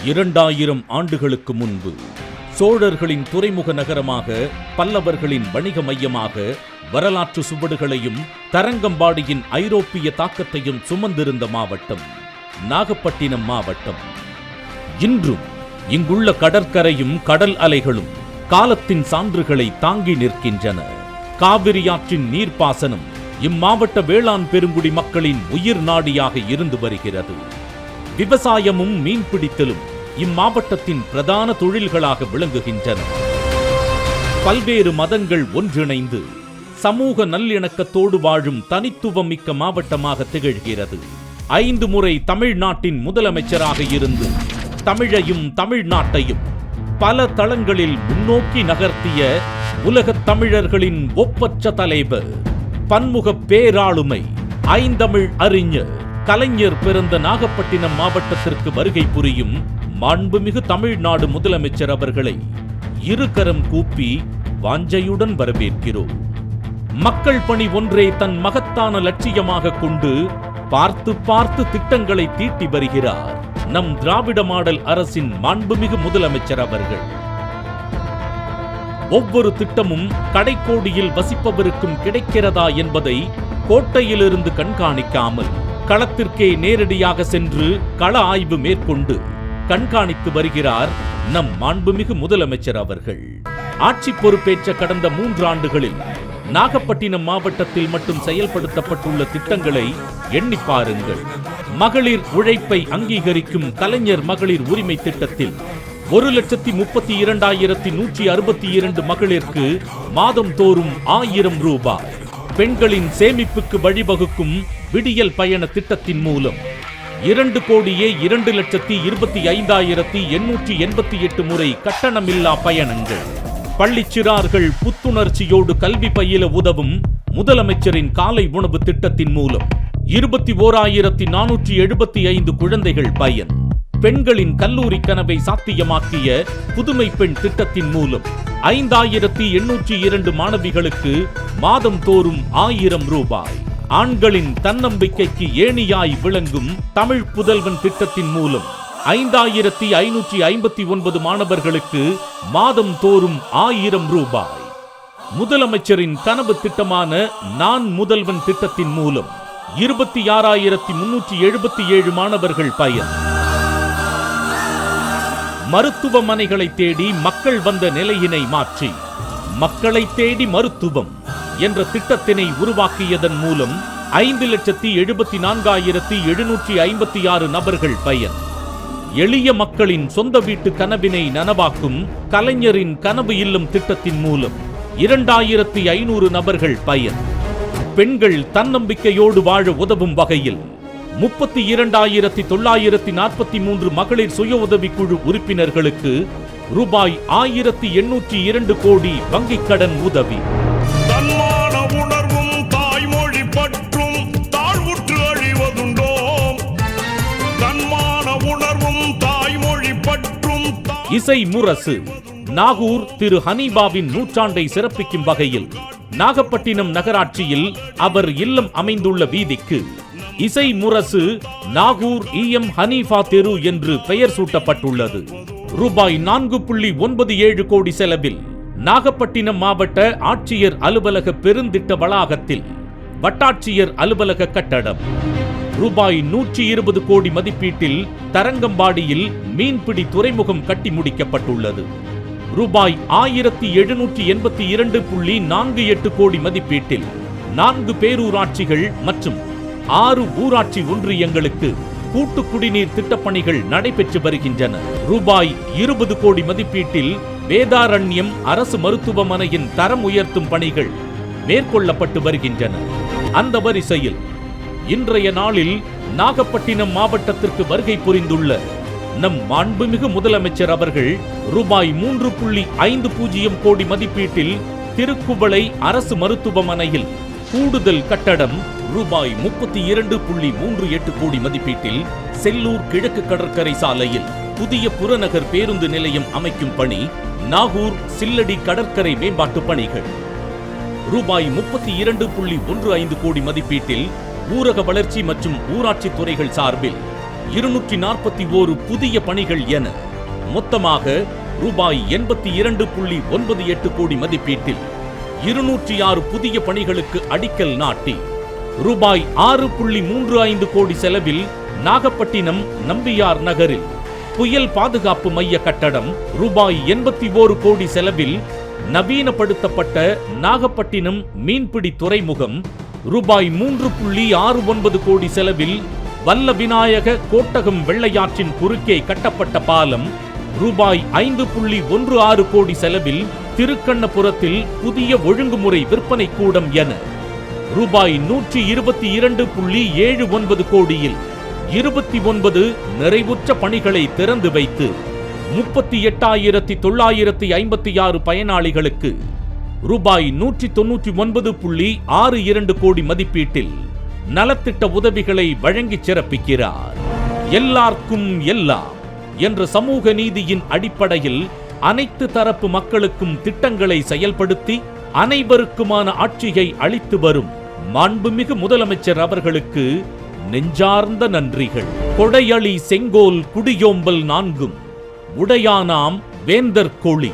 2000 ஆண்டுகளுக்கு முன்பு சோழர்களின் துறைமுக நகரமாக, பல்லவர்களின் வணிக மையமாக வரலாற்று சுவடுகளையும் தரங்கம்பாடியின் ஐரோப்பிய தாக்கத்தையும் சுமந்திருந்த மாவட்டம் நாகப்பட்டினம் மாவட்டம். இன்றும் இங்குள்ள கடற்கரையும் கடல் அலைகளும் காலத்தின் சான்றுகளை தாங்கி நிற்கின்றன. காவிரியாற்றின் நீர்ப்பாசனம் இம்மாவட்ட வேளாண் பெருங்குடி மக்களின் உயிர் நாடியாக இருந்து வருகிறது. விவசாயமும் மீன்பிடித்தலும் இம்மாவட்டத்தின் பிரதான தொழில்களாக விளங்குகின்றன. பல்வேறு மதங்கள் ஒன்றிணைந்து சமூக நல்லிணக்கத்தோடு வாழும் தனித்துவம் மிக்க மாவட்டமாக திகழ்கிறது. 5 முறை தமிழ்நாட்டின் முதலமைச்சராக இருந்து தமிழையும் தமிழ்நாட்டையும் பல தளங்களில் முன்னோக்கி நகர்த்திய உலகத் தமிழர்களின் ஒப்பற்ற தலைவர், பன்முக பேராளுமை, ஐந்தமிழ் அறிஞர் கலைஞர் பிறந்த நாகப்பட்டினம் மாவட்டத்திற்கு வருகை புரியும் மாண்புமிகு தமிழ்நாடு முதலமைச்சர் அவர்களை இருகரம் கூப்பி வாஞ்சையுடன் வரவேற்கிறோம். மக்கள் பணி ஒன்றே தன் மகத்தான லட்சியமாக கொண்டு பார்த்து பார்த்து திட்டங்களை தீட்டி வருகிறார் நம் திராவிட மாடல் அரசின் மாண்புமிகு முதலமைச்சர் அவர்கள். ஒவ்வொரு திட்டமும் கடைக்கோடியில் வசிப்பவருக்கும் கிடைக்கிறதா என்பதை கோட்டையிலிருந்து கண்காணிக்காமல் களத்திற்கே நேரடியாக சென்று கள ஆய்வு மேற்கொண்டு கண்காணித்து வருகிறார் நம் மாண்புமிகு முதலமைச்சர் அவர்கள். ஆட்சி பொறுப்பேற்ற கடந்த 3 ஆண்டுகளில் நாகப்பட்டினம் மாவட்டத்தில் மட்டும் செயல்படுத்தப்பட்டுள்ள திட்டங்களை எண்ணி பாருங்கள். மகளிர் உழைப்பை அங்கீகரிக்கும் கலைஞர் மகளிர் உரிமை திட்டத்தில் 1,32,162 மகளிருக்கு மாதம் தோறும் 1000 ரூபாய். பெண்களின் சேமிப்புக்கு வழிவகுக்கும் விடியல் பயண திட்டத்தின் மூலம் 2,02,25,888 முறை கட்டணமில்லா பயணங்கள். பள்ளிச் சிறார்கள் புத்துணர்ச்சியோடு கல்வி பயில உதவும் முதலமைச்சரின் காலை உணவு திட்டத்தின் மூலம் 21,475 குழந்தைகள் பயன். பெண்களின் கல்லூரி கனவை சாத்தியமாக்கிய புதுமை பெண் திட்டத்தின் மூலம் 5,802 மாணவிகளுக்கு மாதம் தோறும் 1000 ரூபாய். ஆண்களின் தன்னம்பிக்கைக்கு ஏணியாய் விளங்கும் தமிழ் புதல்வன் திட்டத்தின் மூலம் 5,559 மாணவர்களுக்கு மாதம் தோறும் 1000 ரூபாய். முதலமைச்சரின் கனவு திட்டமான நான் முதல்வன் திட்டத்தின் மூலம் 26,377 மாணவர்கள் பயன். மருத்துவமனைகளை தேடி மக்கள் வந்த நிலையினை மாற்றி மக்களை தேடி மருத்துவம் என்ற திட்டத்தினை உருவாக்கியதன் மூலம் 5,74,756 நபர்கள் பயன். எளிய மக்களின் சொந்த வீட்டு கனவினை நனவாக்கும் கலைஞரின் கனவு இல்லம் திட்டத்தின் மூலம் 2,500 நபர்கள் பயன். பெண்கள் தன்னம்பிக்கையோடு வாழ உதவும் வகையில் 32,943 மகளிர் சுய உதவிக்குழு உறுப்பினர்களுக்கு ரூபாய் 1,802 கோடி வங்கிக் கடன் உதவி. தன்மான உணர்வும் தாய்மொழி பற்றும் தாழ்வுற்று அழிவதுண்டோ? தன்மான உணர்வும் தாய்மொழி பற்றும் இசை முரசு நாகூர் திரு ஹனீபாவின் நூற்றாண்டை சிறப்பிக்கும் வகையில் நாகப்பட்டினம் நகராட்சியில் அவர் இல்லம் அமைந்துள்ள வீதிக்கு இசை முரசு நாகூர் EM ஹனீஃபா தெரு என்று பெயர் சூட்டப்பட்டுள்ளது. ரூபாய் 4.97 கோடி செலவில் நாகப்பட்டினம் மாவட்ட ஆட்சியர் அலுவலக பெருந்திட்ட வளாகத்தில் வட்டாட்சியர் அலுவலக கட்டடம், ரூபாய் 120 கோடி மதிப்பீட்டில் தரங்கம்பாடியில் மீன்பிடி துறைமுகம் கட்டி முடிக்கப்பட்டுள்ளது. ரூபாய் 1,782.48 கோடி மதிப்பீட்டில் 4 பேரூராட்சிகள் மற்றும் 6 ஊராட்சி ஒன்றியங்களுக்கு கூட்டு குடிநீர் திட்டப்பணிகள் நடைபெற்று வருகின்றன. ரூபாய் 20 கோடி மதிப்பீட்டில் வேதாரண்யம் அரசு மருத்துவமனையின் தரம் உயர்த்தும் பணிகள் மேற்கொள்ளப்பட்டு வருகின்றன. அந்த வரிசையில் இன்றைய நாளில் நாகப்பட்டினம் மாவட்டத்திற்கு வருகை புரிந்துள்ள நம் மாண்புமிகு முதலமைச்சர் அவர்கள் ரூபாய் 3.50 கோடி மதிப்பீட்டில் திருக்குவளை அரசு மருத்துவமனையில் கூடுதல் கட்டடம், ரூபாய் 32.38 கோடி மதிப்பீட்டில் செல்லூர் கிழக்கு கடற்கரை சாலையில் புதிய புறநகர் பேருந்து நிலையம் அமைக்கும் பணி, நாகூர் சில்லடி கடற்கரை மேம்பாட்டு பணிகள், ரூபாய் 32.15 கோடி மதிப்பீட்டில் ஊரக வளர்ச்சி மற்றும் ஊராட்சி துறைகள் சார்பில் 241 புதிய பணிகள் என மொத்தமாக ரூபாய் 82.98 கோடி மதிப்பீட்டில் 206 புதிய பணிகளுக்கு அடிக்கல் நாட்டி ரூபாய் 6.35 கோடி செலவில் நாகப்பட்டினம் நம்பியார் நகரில் புயல் பாதுகாப்பு மைய கட்டடம், ரூபாய் 81 கோடி செலவில் நவீனப்படுத்தப்பட்ட நாகப்பட்டினம் மீன்பிடி துறைமுகம், ரூபாய் 3.69 கோடி செலவில் வல்ல விநாயக கோட்டகம் வெள்ளையாற்றின் குறுக்கே கட்டப்பட்ட பாலம், ரூபாய் 5.16 கோடி செலவில் திருக்கண்ணபுரத்தில் புதிய ஒழுங்குமுறை விற்பனை கூடம் என ரூபாய் 122.79 கோடியில் 29 நிறைவுற்ற பணிகளை திறந்து வைத்து 38,956 பயனாளிகளுக்கு ரூபாய் 199.62 கோடி மதிப்பீட்டில் நலத்திட்ட உதவிகளை வழங்கி சிறப்பிக்கிறார். எல்லார்க்கும் எல்லாம் என்ற சமூக நீதியின் அடிப்படையில் அனைத்து தரப்பு மக்களுக்கும் திட்டங்களை செயல்படுத்தி அனைவருக்குமான ஆட்சியை அளித்து வரும் மாண்புமிகு முதலமைச்சர் அவர்களுக்கு நெஞ்சார்ந்த நன்றிகள். கொடையளி செங்கோல் குடியோம்பல் நான்கும் உடையானாம் வேந்தர் கொளி.